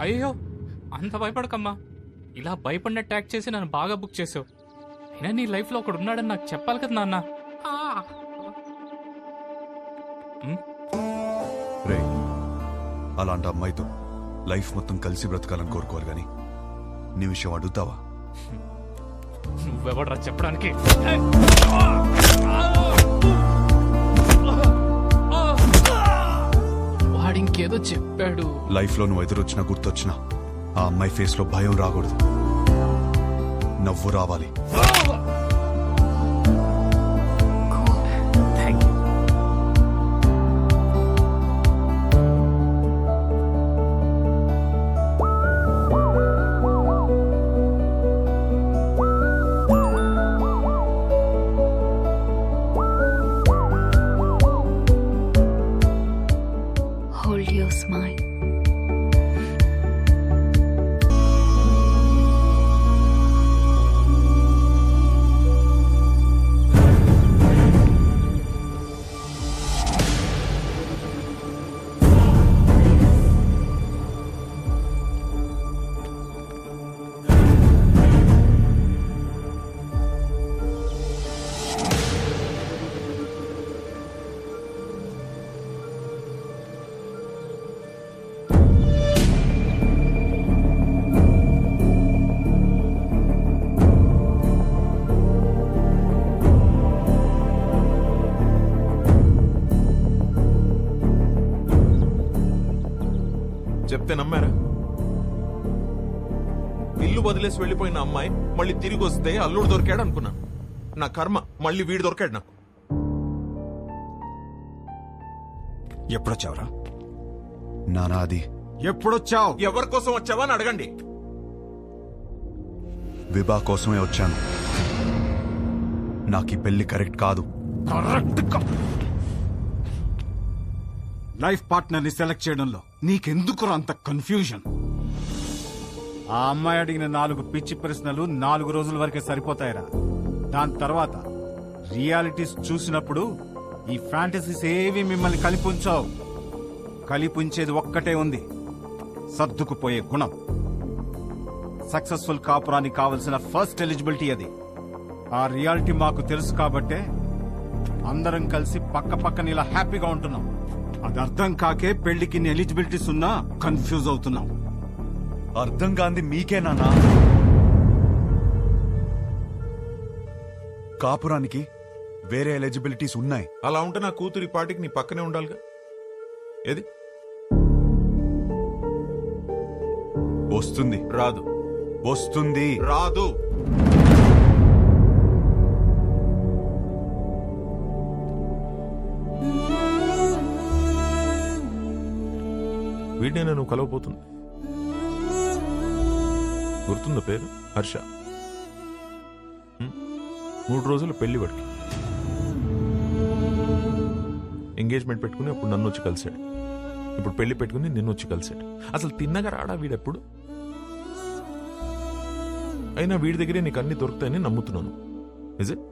అయ్యో అంత భయపడకమ్మా. ఇలా భయపడినట్టు యాక్ట్ చేసి నన్ను బాగా బుక్ చేసావు. అయినా నీ లైఫ్లో ఒకడు ఉన్నాడని నాకు చెప్పాలి కదా నాన్న. రే, అలాంటి అమ్మాయితో లైఫ్ మొత్తం కలిసి బ్రతకాలని కోరుకోవాలి కానీ నీ విషయం అడుగుతావా? నువ్వెవడరా చెప్పడానికి? వాడు ఇంకేదో చెప్పాడు. లైఫ్ లో నువ్వు ఎదురొచ్చినా గుర్తొచ్చినా ఆ అమ్మాయి ఫేస్ లో భయం రాకూడదు, నవ్వు రావాలి. Hold your smile. చెప్తే నమ్మారా? ఇల్లు వదిలేసి వెళ్ళిపోయిన అమ్మాయి మళ్ళీ తిరిగి వస్తే అల్లుడు దొరికాడు అనుకున్నాను. నా కర్మ, మళ్ళీ వీడు దొరికాడు నాకు. ఎప్పుడొచ్చావురా? నానా అది ఎప్పుడొచ్చావు? ఎవరి కోసం వచ్చావా అని అడగండి. విభా కోసమే వచ్చాను. నాకు ఈ పెళ్లి కరెక్ట్ కాదు. లైఫ్ పార్ట్నర్ ని సెలెక్ట్ చేయడంలో నీకెందుకు అంత కన్ఫ్యూజన్? ఆ అమ్మాయి అడిగిన 4 పిచ్చి ప్రశ్నలు 4 రోజుల వరకే సరిపోతాయిరా. దాని తర్వాత రియాలిటీస్ చూసినప్పుడు ఈ ఫ్యాంటసీస్ ఏవి మిమ్మల్ని కలిపుంచావు. కలిపుంచేది ఒక్కటే ఉంది, సర్దుకుపోయే గుణం. సక్సెస్ఫుల్ కాపురానికి కావలసిన ఫస్ట్ ఎలిజిబిలిటీ అది. ఆ రియాలిటీ మాకు తెలుసు కాబట్టే అందరం కలిసి పక్క పక్కన ఇలా హ్యాపీగా ఉంటున్నాం. అది అర్థం కాకే పెళ్లికి ఎలిజిబిలిటీస్ ఉన్నా కన్ఫ్యూజ్ అవుతున్నాం. అర్థం కాంది మీకే నానా. కాపురానికి వేరే ఎలిజిబిలిటీస్ ఉన్నాయి. అలా ఉంటే నా కూతురి పాటికి నీ పక్కనే ఉండాలిగా. ఏది వస్తుంది రాదు? వస్తుంది రాదు. వీడినే నువ్వు కలవబోతుంది. గుర్తుందా పేరు? హర్ష. 3 రోజులు పెళ్లి వాడికి. ఎంగేజ్మెంట్ పెట్టుకుని అప్పుడు నన్ను వచ్చి కలిశాడు. ఇప్పుడు పెళ్లి పెట్టుకుని నిన్ను వచ్చి కలిశాడు. అసలు తిన్నగా రాడా వీడెప్పుడు? అయినా వీడి దగ్గరే నీకు అన్ని దొరుకుతాయని నమ్ముతున్నాను. Is it?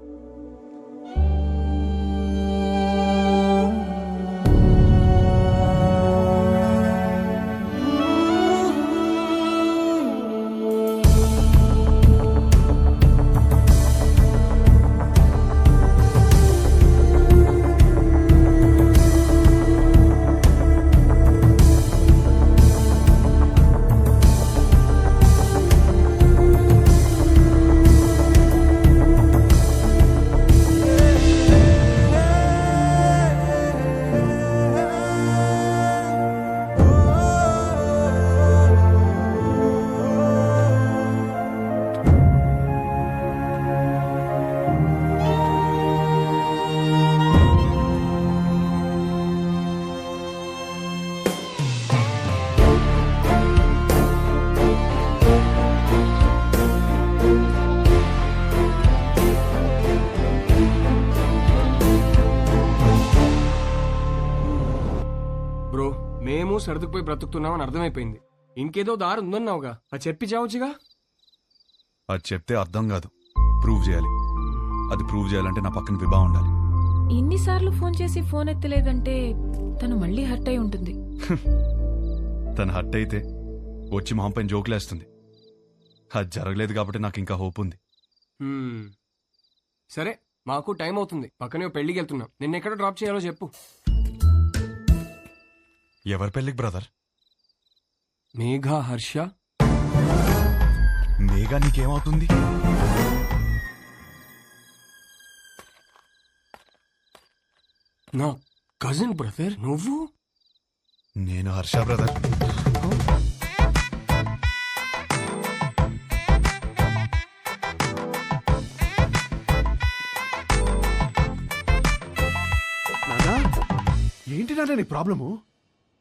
మేము సర్దుకుపోయి బ్రతుకుతున్నామని అర్థమైపోయింది. ఇంకేదో దారి ఉందన్నావుగా, అది చెప్పి చావచ్చుగా. అది చెప్తే అర్థం కాదు, ప్రూవ్ చేయాలి. అది ప్రూవ్ చేయాలంటే నా పక్కన విభా ఉండాలి. ఇన్నిసార్లు ఫోన్ చేసి ఫోన్ ఎత్తలేదంటే తను మళ్ళీ హర్ట్ అయి ఉంటుంది. తను హర్ట్ అయితే వచ్చి మా పైన జోకులేస్తుంది. అది జరగలేదు కాబట్టి నాకు ఇంకా హోప్ ఉంది. సరే, మాకు టైం అవుతుంది. పక్కనే ఓ పెళ్లికి వెళ్తున్నాం. నిన్నెక్కడ డ్రాప్ చేయాలో చెప్పు. ఎవరి పెళ్ళికి బ్రదర్? మేఘా, హర్ష. మేఘా నీకేమవుతుంది? నా కజిన్ బ్రదర్ నువ్వు. నేను హర్ష బ్రదర్. నానా, ఏంటి నాన్న నీ ప్రాబ్లము?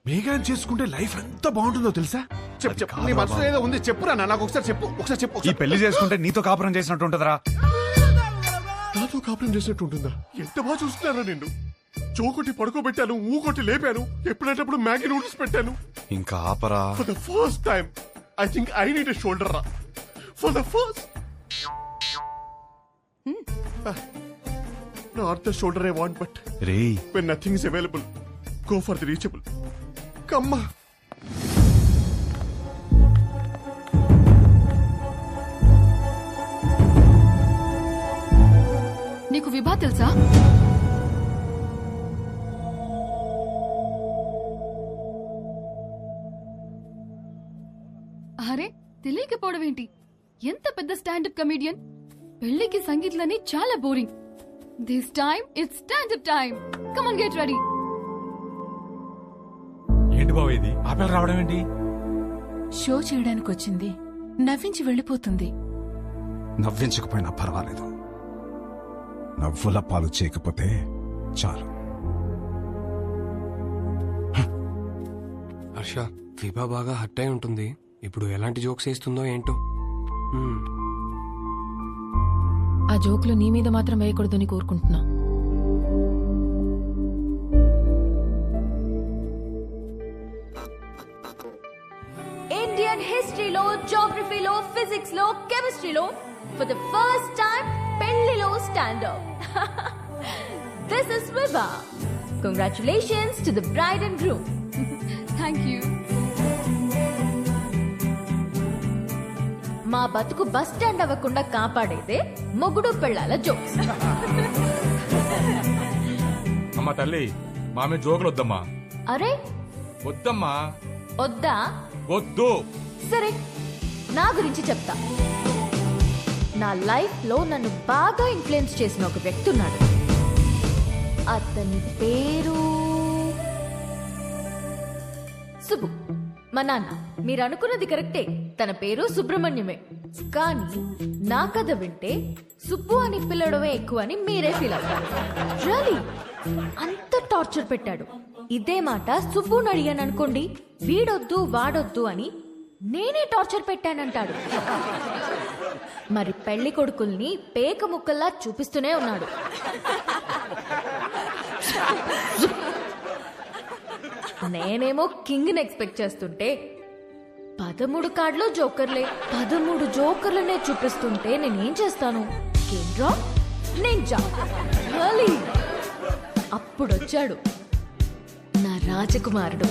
మేఘాన్ని చేసుకుంటే లైఫ్ ఎంత బాగుంటుందో తెలుసా? చెప్పు అది చెప్పు, కాదురా నీ మనసులో బాబు. ఏదో ఉంది, చెప్పురా నాన్న. నాకు ఒకసారి చెప్పు, ఒకసారి చెప్పు. ఈ పెళ్లి చేసుకుంటే నీతో కాపురం చేసినట్టు ఉంటుందిరా. నాతో కాపురం చేసినట్టు ఉంటుందా? ఎంత బాగా చూస్తున్నారా నిన్ను. చోకొట్టి పడుకోబెట్టాను, ఊకొట్టి లేపాను, ఎప్పుడేటప్పుడు మ్యాగీ నూడిల్స్ పెట్టాను. ఇంకా ఆపరా. For the first time I think I need a shoulder రా. For the first not the shoulder I want, but రేయ్, when nothing is available, go for the reachable. Kamma. నీకు విభా తెలుసా? అరే, తెలియకపోవడం ఏంటి? ఎంత పెద్ద స్టాండప్ కమీడియన్. పెళ్లికి సంగీత్లని చాలా boring. This time it's standup time. Come on, get ready. ఏంటి బాబు ఇది? ఆపేలు రావడం ఏంటి? షో చేయడానికి వచ్చింది, నవ్వించి వెళ్ళిపోతుంది. నవ్వించకపోయినా పర్వాలేదు, నవ్వుల పాలు చేయకపోతే చాలు. హర్ష, విభా బాగా హర్ట్ అయి ఉంటుంది. ఇప్పుడు ఎలాంటి జోక్స్ వేస్తుందో ఏంటో. ఆ జోకులు నీ మీద మాత్రం వేయకూడదని కోరుకుంటున్నా. ఇండియన్ హిస్టరీలో, జోగ్రఫీలో, ఫిజిక్స్ లో, కెమిస్ట్రీలో ఫర్ ద ఫస్ట్ టైం పెళ్లిలో stand up. This is Vibha. Congratulations to the bride and groom. Thank you. మా బతుకు బస్ స్టాండ్ అవ్వకుండా కాపాడేదే మొగుడు పెళ్ళాల జోక్స్. అమ్మా తల్లి, మామే జోకులు వద్దమ్మా. అరే, వద్దమ్మా. వద్దా? వద్దు. సరే, నా గురించి చెప్తా. నా లైఫ్ లో నన్ను బాగా ఇన్ఫ్లుయెన్స్ చేసిన ఒక వ్యక్తి ఉన్నాడు. అతని పేరు సుబ్బు. మా నాన్న. మీరు అనుకున్నది కరెక్టే, తన పేరు సుబ్రహ్మణ్యమే. కానీ నా కథ వింటే సుబ్బు అని పిల్లడమే ఎక్కువ అని మీరే ఫీల్ అవుతారు. రియలీ అంత టార్చర్ పెట్టాడు. ఇదే మాట సుబ్బుని అడిగాను అనుకోండి, వీడొద్దు వాడొద్దు అని నేనే టార్చర్ పెట్టానంటాడు. మరి పెళ్లి కొడుకుల్ని పేక ముక్కల్లా చూపిస్తూనే ఉన్నాడు. నేనేమో కింగ్ని ఎక్స్పెక్ట్ చేస్తుంటే 13 కార్డులో జోకర్లే. 13 జోకర్లనే చూపిస్తుంటే నేనేం చేస్తాను? కేంద్రా నింజా. అప్పుడొచ్చాడు నా రాజకుమారుడు.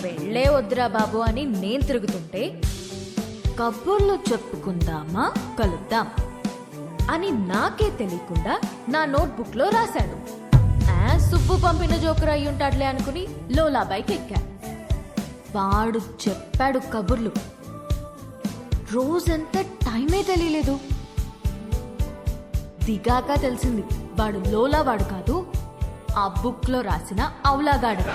పెళ్ళే వద్దురా బాబు అని నేను తిరుగుతుంటే, కబుర్లు చెప్పుకుందామా, కలుద్దాం అని నాకే తెలియకుండా నా నోట్బుక్ లో రాశాడు. సుబ్బు పంపిన జోకర్ అయి ఉంటాడులే అనుకుని లోలా బైక్ ఎక్కా. వాడు చెప్పాడు కబుర్లు. రోజంతా టైమే తెలియలేదు. దిగాక తెలిసింది వాడు లోలా వాడు కాదు, ఆ బుక్ లో రాసిన అవులాగాడు.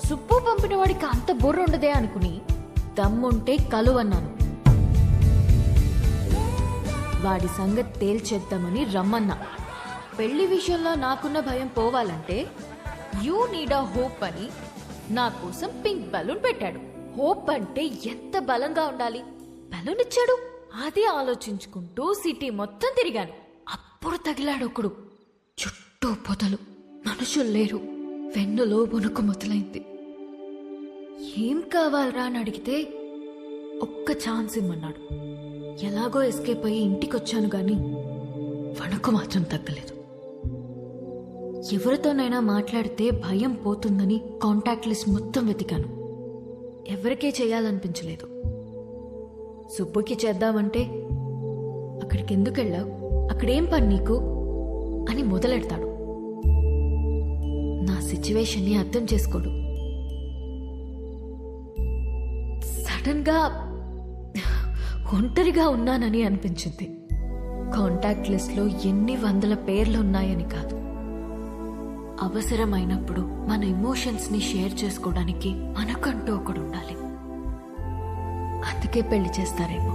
సుబ్బు పంపిన వాడికి అంత బుర్ర ఉండదే అనుకుని దమ్ముంటే కలువన్నాను. వాడి సంగతి తేల్చేద్దామని రమ్మన్నా. పెళ్లి విషయంలో నాకున్న భయం పోవాలంటే యూ నీడ్ అ హోప్ అని నా కోసం పింక్ బలూన్ పెట్టాడు. హోప్ అంటే ఎంత బలంగా ఉండాలి. బలూన్ ఇచ్చాడు. అదే ఆలోచించుకుంటూ సిటీ మొత్తం తిరిగాను. అప్పుడు తగిలాడు ఒకడు. చుట్టూ పొదలు, మనుషులు లేరు. వెన్నులో వణుకు మొదలైంది. ఏం కావాలరా అని అడిగితే ఒక్క ఛాన్స్ ఇమ్మన్నాడు. ఎలాగో ఎస్కేప్ అయ్యి ఇంటికొచ్చాను గాని వణుకు మాత్రం తగ్గలేదు. ఎవరితోనైనా మాట్లాడితే భయం పోతుందని కాంటాక్ట్ లిస్ట్ మొత్తం వెతికాను. ఎవరికే చేయాలనిపించలేదు. సుబ్బుకి చేద్దామంటే అక్కడికి ఎందుకు వెళ్ళావు, అక్కడేం పని నీకు అని మొదలెడతాడు. నా సిచ్యువేషన్ని అర్థం చేసుకోడు. సడన్ గా ఒంటరిగా ఉన్నానని అనిపించింది. కాంటాక్ట్ లిస్ట్ లో ఎన్ని వందల పేర్లు ఉన్నాయని కాదు, అవసరమైనప్పుడు మన ఎమోషన్స్ ని షేర్ చేసుకోవడానికి మనకంటూ ఒకడు ఉండాలి. అందుకే పెళ్లి చేస్తారేమో.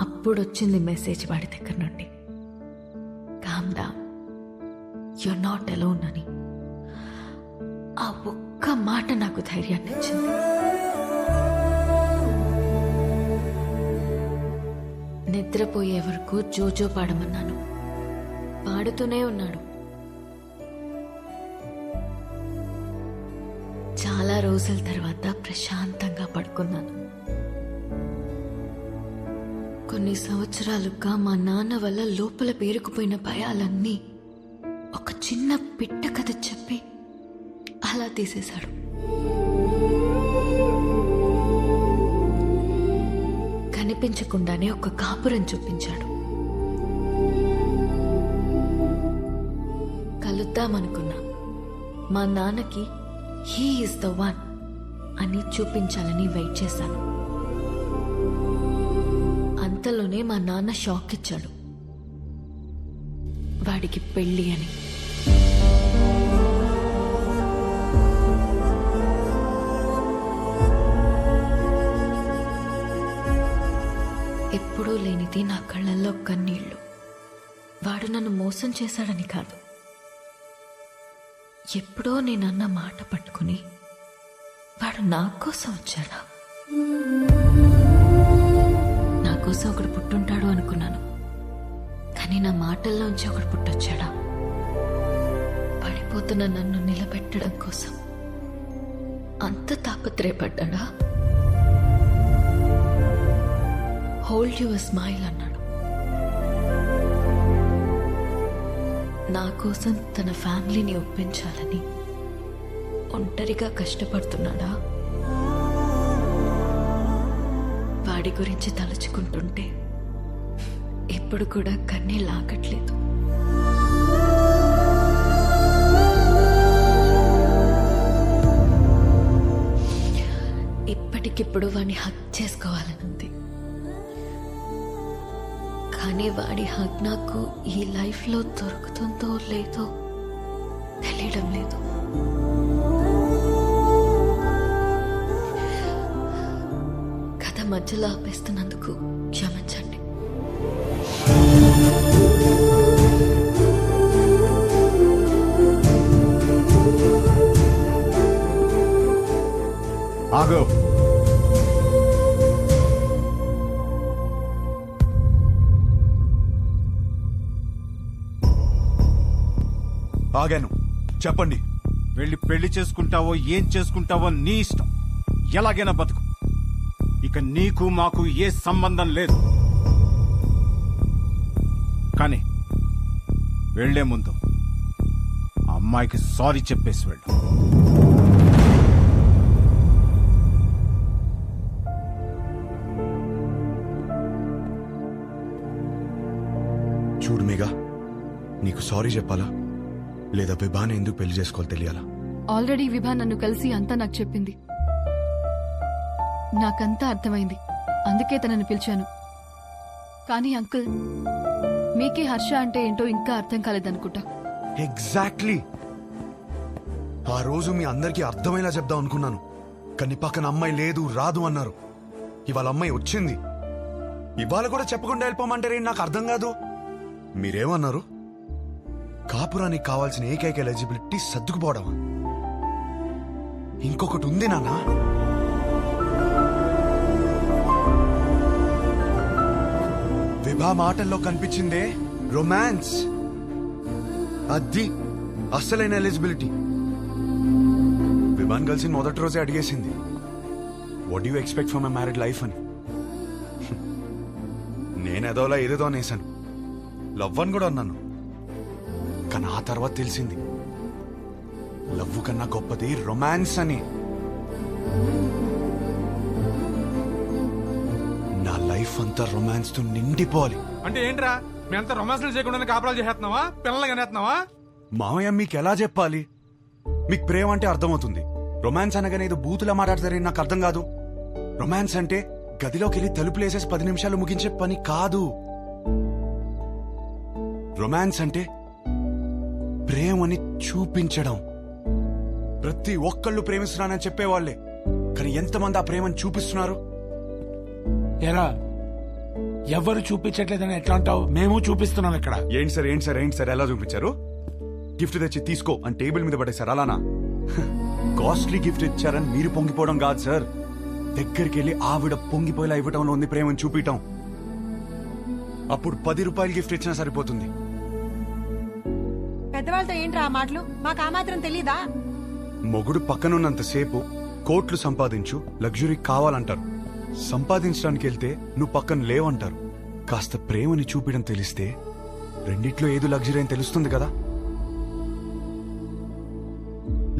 అప్పుడొచ్చింది మెసేజ్ వాడి దగ్గర నుండి, calm down, you're not alone అని. ఆ ఒక్క మాట నాకు ధైర్యాన్ని ఇచ్చింది. నిద్రపోయే వరకు జోజో పాడమన్నాను. పాడుతూనే ఉన్నాడు. చాలా రోజుల తర్వాత ప్రశాంతంగా పడుకున్నాను. కొన్ని సంవత్సరాలుగా మా నాన్న వల్ల లోపల పేరుకుపోయిన భయాలన్నీ ఒక చిన్న పిట్ట కథ చెప్పి అలా తీసేశాడు. కనిపించకుండానే ఒక కాపురం చూపించాడు. కలుద్దామనుకున్నా. మా నాన్నకి హీ ఈజ్ ద వన్ అని చూపించాలని వెయిట్ చేశాను. అంతలోనే మా నాన్న షాక్ ఇచ్చాడు, వాడికి పెళ్లి అని. ఎప్పుడూ లేనిది నా కళ్ళల్లో కన్నీళ్లు. వాడు నన్ను మోసం చేశాడని కాదు, ఎప్పుడో నేనన్న మాట పట్టుకుని వాడు నా కోసం వచ్చాడా. నా కోసం ఒకడు పుట్టుంటాడు అనుకున్నాను, కానీ నా మాటల్లోంచి ఒకడు పుట్టొచ్చాడా. పడిపోతున్న నన్ను నిలబెట్టడం కోసం అంత తాపత్రయపడ్డా. హోల్డ్ యువర్ స్మైల్ అన్నాడు. నా కోసం తన ఫ్యామిలీని ఒప్పించాలని ఒంటరిగా కష్టపడుతున్నాడా. వాడి గురించి తలుచుకుంటుంటే ఇప్పుడు కూడా కన్నీళ్ళు ఆగట్లేదు. ఇప్పటికిప్పుడు వాడిని హక్ చేసుకోవాలనుంది, కానీ వాడి హక్ నాకు ఈ లైఫ్లో దొరుకుతుందో లేదో తెలియడం లేదు. కథ మధ్యలో ఆపేస్తున్నందుకు క్షమించండి. ఆగో. ఆగాను, చెప్పండి. వెళ్ళి పెళ్లి చేసుకుంటావో ఏం చేసుకుంటావో నీ ఇష్టం. ఎలాగైనా బతుకు. ఇక నీకు మాకు ఏ సంబంధం లేదు. కానీ వెళ్లే ముందు ఆ అమ్మాయికి సారీ చెప్పేసి వెళ్ళు. చూడు మేఘా, నీకు సారీ చెప్పాలా లేదా విభాని ఎందుకు పెళ్లి చేసుకోవాలి తెలియాలా? ఆల్రెడీ విభా నన్ను కలిసి అంతా నాకు చెప్పింది. నాకంతా అర్థమైంది, అందుకే తనని పిలిచాను. కానీ అంకుల్, మీకే హర్ష అంటే ఏంటో ఇంకా అర్థం కాలేదనుకుంటా. ఎగ్జాక్ట్లీ. ఆ రోజు మీ అందరికీ అర్థమయ్యేలా చెప్దాం అనుకున్నాను, కానీ పక్కన అమ్మాయి లేదు రాదు అన్నారు. ఇవాళ అమ్మాయి వచ్చింది, ఇవాళ కూడా చెప్పకుండా వెళ్ళిపోమంటారే నాకు అర్థం కాదు. మీరేమన్నారు? కాపురానికి కావాల్సిన ఏకైక ఎలిజిబిలిటీ సర్దుకుపోవడమా? ఇంకొకటి ఉంది నాన్న. విభా మాటల్లో కనిపించిందే రొమాన్స్. అది అస్సలైన ఎలిజిబిలిటీ. విభాన్ కలిసి మొదటి రోజే అడిగేసింది, what you expect from my married life అని. నేనేదోలా ఏదేదో అనేసాను. లవ్ అని కూడా అన్నాను. కానీ ఆ తర్వాత తెలిసింది లవ్ కన్నా గొప్పది రొమాన్స్ అని. నా లైఫ్ అంతా రొమాన్స్ తో నిండిపోవాలి. అంటే ఏంట్రా మీ అంతా రొమాన్స్లు చేయకుండా కాపురాలు చేస్తున్నావా, పిల్లలు కనేస్తున్నావా? మామయ్య మీకు ఎలా చెప్పాలి? మీకు ప్రేమ అంటే అర్థమవుతుంది, రొమాన్స్ అనగానే ఏదో బూతులా మాట్లాడతారని నాకు అర్థం కాదు. రొమాన్స్ అంటే గదిలోకి వెళ్ళి తలుపులేసేసి 10 నిమిషాలు ముగించే పని కాదు. రొమాన్స్ అంటే ప్రేమని చూపించడం. ప్రతి ఒక్కళ్ళు ప్రేమిస్తున్నానని చెప్పేవాళ్లే, కానీ ఎంతమంది ఆ ప్రేమని చూపిస్తున్నారు? ఎలా ఎవరు చూపించట్లేదని ఎట్లా అంటావు? మేము చూపిస్తున్నాం ఇక్కడ. ఏంటి సార్ ఎలా చూపించారు? గిఫ్ట్ తెచ్చి తీసుకో అని టేబుల్ మీద పడేశారు అలానా? కాస్ట్లీ గిఫ్ట్ ఇచ్చారని మీరు పొంగిపోవడం కాదు సార్, దగ్గరికి వెళ్ళి ఆవిడ పొంగిపోయేలా ఇవ్వటంలో ఉంది ప్రేమను చూపించటం. అప్పుడు 10 రూపాయలు గిఫ్ట్ ఇచ్చినా సరిపోతుంది. పెద్దవాళ్ళతో ఏంట్రా ఆ మాటలు? మాకు ఆ మాత్రం తెలీదా? మొగుడు పక్కనున్నంతసేపు కోట్లు సంపాదించు, లగ్జరీ కావాలంటారు. సంపాదించడానికి వెళ్తే నువ్వు పక్కన లేవంటారు. కాస్త ప్రేమని చూపించడం తెలిస్తే రెండిట్లో ఏదో లగ్జరీ అని తెలుస్తుంది కదా.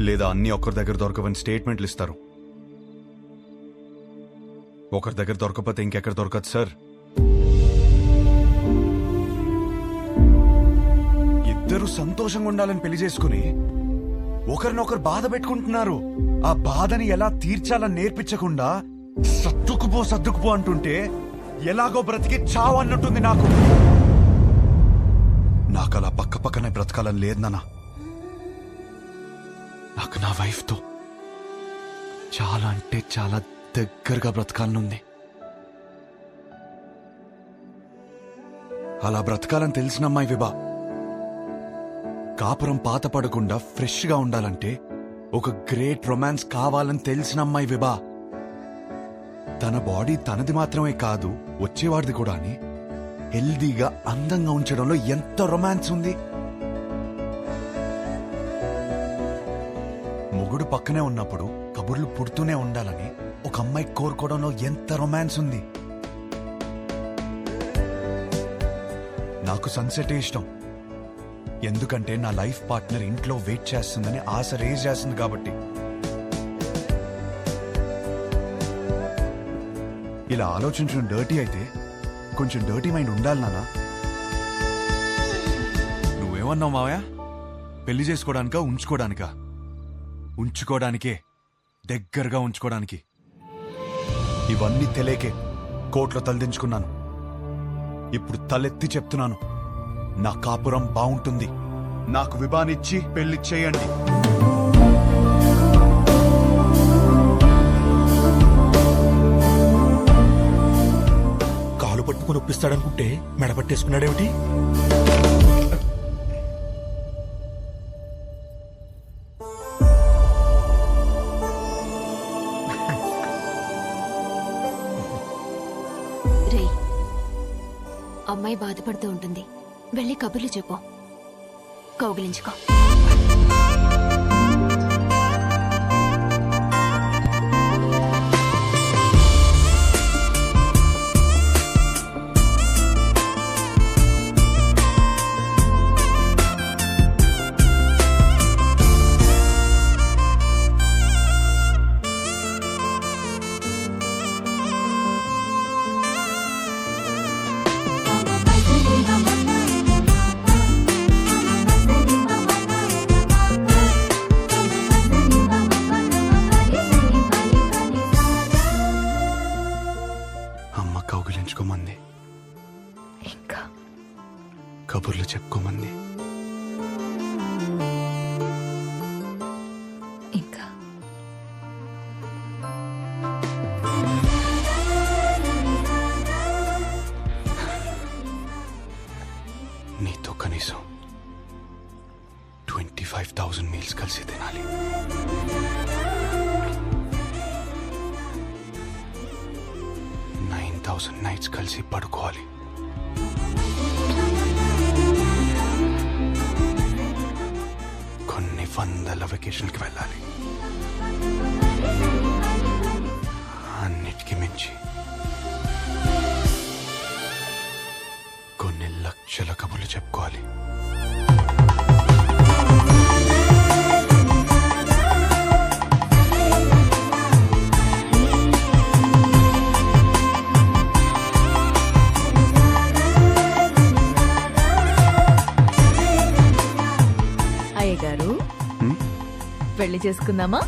లేదా అన్ని ఒకరి దగ్గర దొరకవని స్టేట్మెంట్లు ఇస్తారు. ఒకరి దగ్గర దొరకకపోతే ఇంకెక్కడ దొరకదు సార్. ఇద్దరు సంతోషంగా ఉండాలని పెళ్లి చేసుకుని ఒకరినొకరు బాధ పెట్టుకుంటున్నారు. ఆ బాధని ఎలా తీర్చాలని నేర్పించకుండా సర్దుకుపో అంటుంటే ఎలాగో బ్రతికి చావు అన్నట్టుంది నాకు. నాకు అలా పక్కనే బ్రతకాలని లేదు నాన్న. నాకు నా వైఫ్ తో చాలా అంటే చాలా దగ్గరగా బ్రతకాలనుంది. అలా బ్రతకాలని తెలిసిన అమ్మాయి విభా. కాపురం పాత పడకుండా ఫ్రెష్ గా ఉండాలంటే ఒక గ్రేట్ రొమాన్స్ కావాలని తెలిసిన అమ్మాయి విభా. తన బాడీ తనది మాత్రమే కాదు, వచ్చేవాడిది కూడా అని హెల్దీగా అందంగా ఉంచడంలో ఎంత రొమాన్స్ ఉంది. మొగుడు పక్కనే ఉన్నప్పుడు కబుర్లు పుడుతూనే ఉండాలని ఒక అమ్మాయి కోరుకోవడంలో ఎంత రొమాన్స్ ఉంది. నాకు సన్సెట్ ఇష్టం, ఎందుకంటే నా లైఫ్ పార్ట్నర్ ఇంట్లో వెయిట్ చేస్తుందని ఆశ రేజ్ చేస్తుంది కాబట్టి. ఇలా ఆలోచించడం డర్టీ అయితే కొంచెం డర్టీ మైండ్ ఉండాలి నాన్న. నువ్వేమన్నావు మావయ్య? పెళ్లి చేసుకోవడానికా ఉంచుకోవడానికా? ఉంచుకోవడానికే, దగ్గరగా ఉంచుకోవడానికి. ఇవన్నీ తెలియకే కోర్టులో తలదించుకున్నాను. ఇప్పుడు తలెత్తి చెప్తున్నాను, నా కాపురం బాగుంటుంది. నాకు విభానిచ్చి పెళ్లి చేయండి. కాలు పట్టుకుని ఒప్పిస్తాడనుకుంటే మెడ పట్టేసుకున్నాడేమిటి? రే, అమ్మాయి బాధపడుతూ ఉంటుంది, వెళ్ళి కబుర్లు చెప్పు, కౌగిలించుకో. అమ్మ కౌగిలించుకోమంది, ఇంకా కబుర్లు చెప్పుకోమంది. ఇంకా నీతో కనీసం 25,000 మీల్స్ కలిసి తినాలి. 9,000 నైట్స్ కలిసి పడుకోవాలి. కొన్ని వందల వెకేషన్కి వెళ్ళాలి. అన్నిటికీ మించి కొన్ని లక్షల కబుర్లు అమ్మకి చెప్పుకోవాలి. అయ్య గారు పెళ్లి చేసుకుందామా?